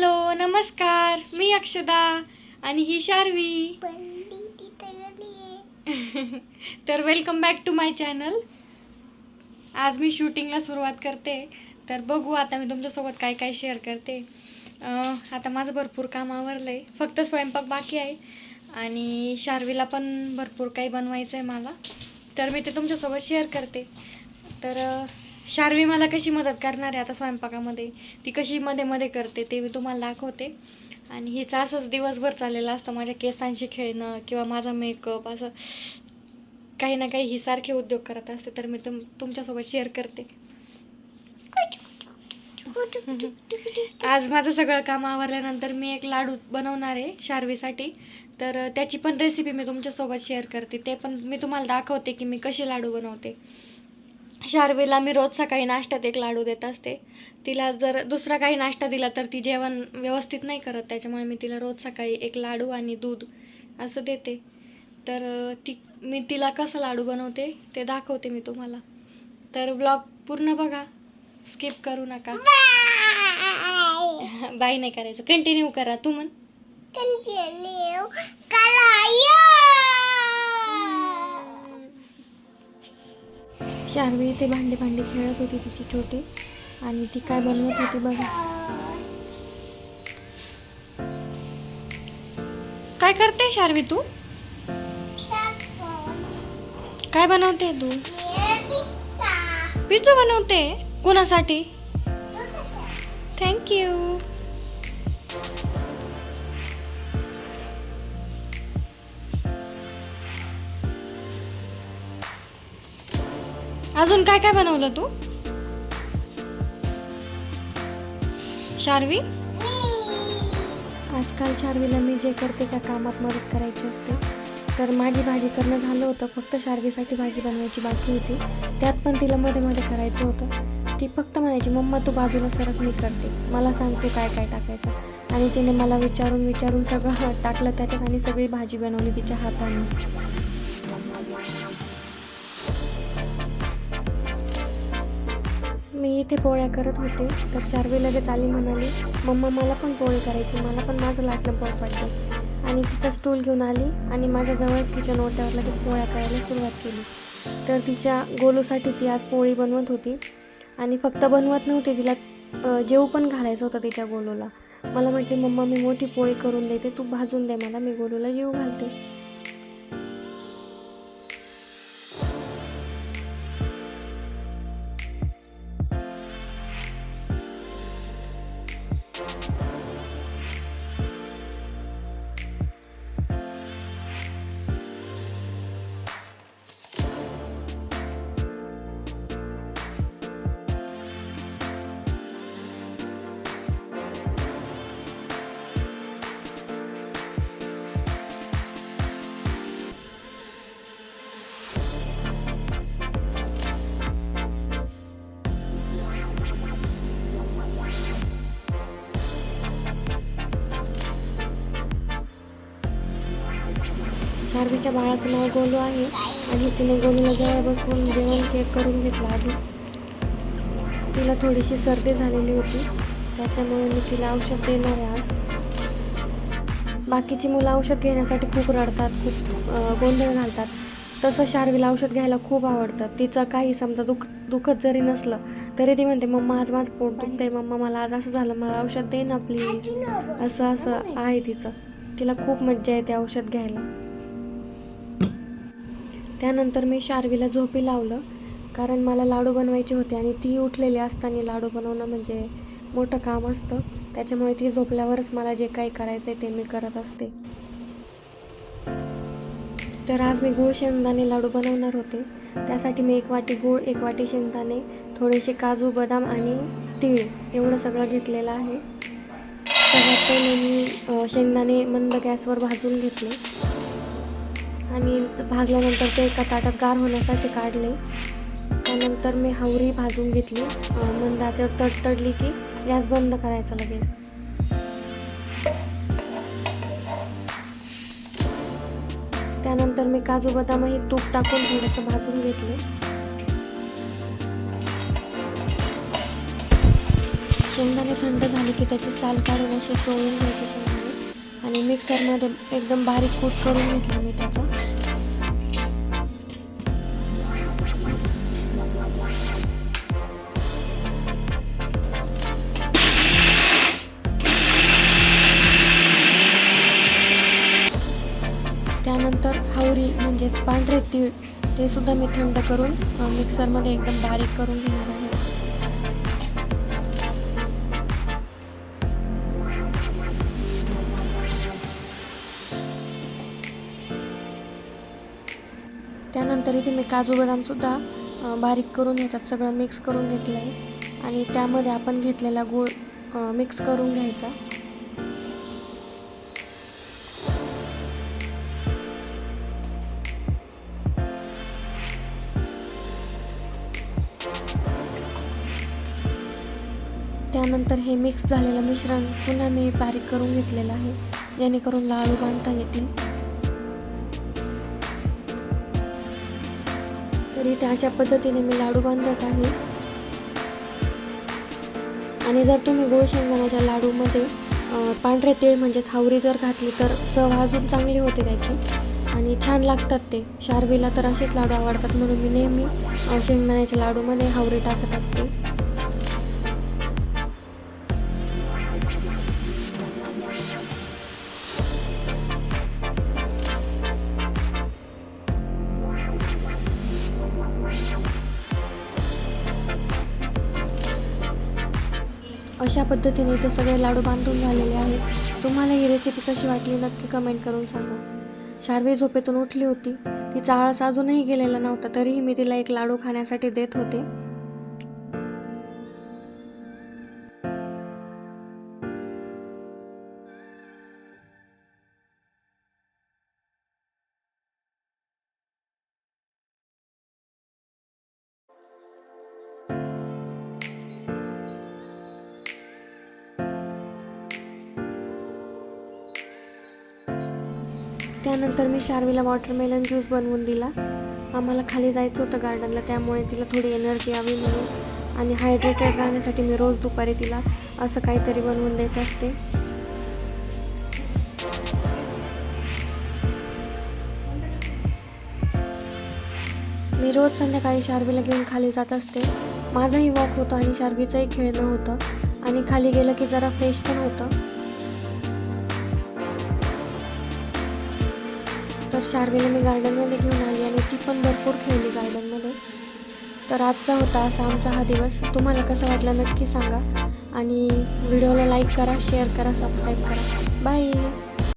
Hello नमस्कार, मी अक्षदा आणि ही शार्वी. तर welcome back to my channel. आज मी शूटिंगला सुरुवात करते. तर बघू आता मी तुमच्यासोबत काय काय शेअर करते. आता माझं भरपूर काम आवरलं आहे, फक्त स्वयंपाक बाकी आहे आणि शार्वीला पण भरपूर काही बनवायचं आहे मला. तर मी ते तुमच्यासोबत शेअर करते. तर शार्वी मला कशी मदत करणार आहे आता स्वयंपाकामध्ये, ती कशी मध्ये मध्ये करते ते मी तुम्हाला दाखवते. आणि हिचं असंच दिवसभर चाललेलं असतं, माझ्या केसांशी खेळणं किंवा माझा मेकअप, असं काही ना काही ही सारखे उद्योग करत असते. तर मी तुमच्यासोबत शेअर करते. आज माझं सगळं काम आवरल्यानंतर मी एक लाडू बनवणार आहे शार्वीसाठी. तर त्याची पण रेसिपी मी तुमच्यासोबत शेअर करते, ते पण मी तुम्हाला दाखवते की मी कसे लाडू बनवते. शार्वीला मी रोज सकाळी नाश्त्यात एक लाडू देत असते. तिला जर दुसरा काही नाश्ता दिला तर ती जेवण व्यवस्थित नाही करत, त्याच्यामुळे मी तिला रोज सकाळी एक लाडू आणि दूध असं देते. तर मी तिला कसं लाडू बनवते ते दाखवते मी तुम्हाला. तर व्लॉग पूर्ण बघा, स्किप करू नका. बाय नाही करायचं, कंटिन्यू करा. तू म्हण कंटिन्यू करा. शार्वी इथे भांडी खेळत होती तिची छोटी, आणि ती काय बनवत होती बघा. काय करते शार्वी तू? काय बनवते तू? पिझ्झा बनवते. कोणासाठी? थँक्यू. अजून काय काय बनवलं तू शार्वी? आजकाल शार्वीला मी जे करते त्या कामात मदत करायची असते. तर माझी भाजी करणं झालं होतं, फक्त शार्वीसाठी भाजी बनवायची बाकी होती. त्यात पण तिला मध्ये मध्ये करायचं होतं. ती फक्त म्हणायची, मम्मा तू बाजूला सरक, मी करते, मला सांग तू काय काय टाकायचं. आणि तिने मला विचारून सगळं टाकलं त्याच्यात आणि सगळी भाजी बनवली तिच्या हाताने. मी इथे पोळ्या करत होते, तर शार्वी लगेच आली, म्हणाली मम्मा मला पण पोळी करायची, मला पण माझं लाटणं पोळ पडते. आणि तिचा स्टूल घेऊन आली आणि माझ्याजवळच किचन ओट्यावर लगेच पोळ्या करायला सुरुवात केली. तर तिच्या गोलूसाठी ती आज पोळी बनवत होती. आणि फक्त बनवत नव्हती, तिला जेवू पण घालायचं होतं तिच्या गोलूला. मला म्हटली मम्मा मी मोठी पोळी करून देते, तू भाजून दे मला, मी गोलूला जेवू घालते. शार्वीच्या बाळाचं नाव गोलू आहे आणि तिने गोलूला जवळ बसवून जेवण करून घेतलं. आधी तिला थोडीशी सर्दी झालेली होती, त्याच्यामुळे मी तिला औषध देणार आहे आज. बाकीची मुलं औषध घेण्यासाठी खूप रडतात, खूप गोंधळ घालतात. तसं शार्वीला औषध घ्यायला खूप आवडतं. तिचं काही समजा दुखत जरी नसलं तरी ती म्हणते मम्मा आज माझं पोट दुखतंय, मम्मा मला आज असं झालं, मला औषध दे ना प्लीज. असं आहे तिचं. तिला खूप मज्जा येते औषध घ्यायला. त्यानंतर मी शार्वीला झोपी लावलं, कारण मला लाडू बनवायचे होते आणि ती उठलेली असताना लाडू बनवणं म्हणजे मोठं काम असतं. त्याच्यामुळे ती झोपल्यावरच मला जे काही करायचं आहे ते मी करत असते. तर आज मी गूळ शेंगदाणे लाडू बनवणार होते. त्यासाठी मी 1 वाटी गूळ, 1 वाटी शेंगदाणे, थोडेसे काजू, बदाम आणि तीळ एवढं सगळं घेतलेलं आहे. सगळ्यात पहिले मी शेंगदाणे मंद गॅसवर भाजून घेतले आणि भाजल्यानंतर ते एका ताटात गार होण्यासाठी काढले. त्यानंतर मी हावरी भाजून घेतली. मंद आचेवर तडतडली की गॅस बंद करायचा लगेच. त्यानंतर मी काजू बदामही तूप टाकून थोडंसं भाजून घेतले. शेंगदाणे थंड झाले की त्याची साल काढून असे चोळून घ्यायचे शेंगदाणे आणि मिक्सरमध्ये एकदम बारीक कूट करून घेतलं मी त्याचा. त्यानंतर हावरी म्हणजेच पांढरे तीळ ते सुद्धा मी थंड करून मिक्सरमध्ये एकदम बारीक करून घेणार आहे. त्यानंतर इथे मी काजू बदाम सुद्धा बारीक करून ह्याच्यात सगळं मिक्स करून घेतलं आहे आणि त्यामध्ये आपण घेतलेला गूळ मिक्स करून घ्यायचा. त्यानंतर हे मिक्स झालेलं मिश्रण पुन्हा मी बारीक करून घेतलेलं आहे जेणेकरून लाडू बांधता येतील. तर इथे अशा पद्धतीने मी लाडू बांधत आहे. आणि जर तुम्ही गोड शेंगदाण्याच्या लाडूमध्ये पांढरे तीळ म्हणजेच हावरी जर घातली तर चव अजून चांगली होते त्याची आणि छान लागतात ते. शार्वीला तर असेच लाडू आवडतात म्हणून मी नेहमी शेंगदाण्याच्या लाडूमध्ये हावरी टाकत असते. अशा पद्धतीने इथे सगळे लाडू बांधून झालेले आहेत. तुम्हाला ही रेसिपी कशी वाटली नक्की कमेंट करून सांगा. शार्वी झोपेतून उठली होती. तिचा आळस अजूनही गेलेला नव्हता तरीही मी तिला एक लाडू खाण्यासाठी देत होते. त्यानंतर मी शार्वीला वॉटरमेलन ज्यूस बनवून दिला. आम्हाला खाली जायचं होतं गार्डनला त्यामुळे तिला थोडी एनर्जी यावी म्हणून आणि हायड्रेटेड राहण्यासाठी मी रोज दुपारी तिला असं काहीतरी बनवून देत असते. मी रोज संध्याकाळी शार्वीला घेऊन खाली जात असते. माझाही वॉक होतो आणि शार्वीचंही खेळणं होतं आणि खाली गेलं की जरा फ्रेश पण होतं. तर शार्वीला मी गार्डनमध्ये घेऊन आली आणि ती पण भरपूर खेळली गार्डनमध्ये. तर आजचा होता असा आमचा हा दिवस. तुम्हाला कसा वाटला नक्की सांगा आणि व्हिडिओला लाईक करा, शेअर करा, सबस्क्राईब करा. बाय.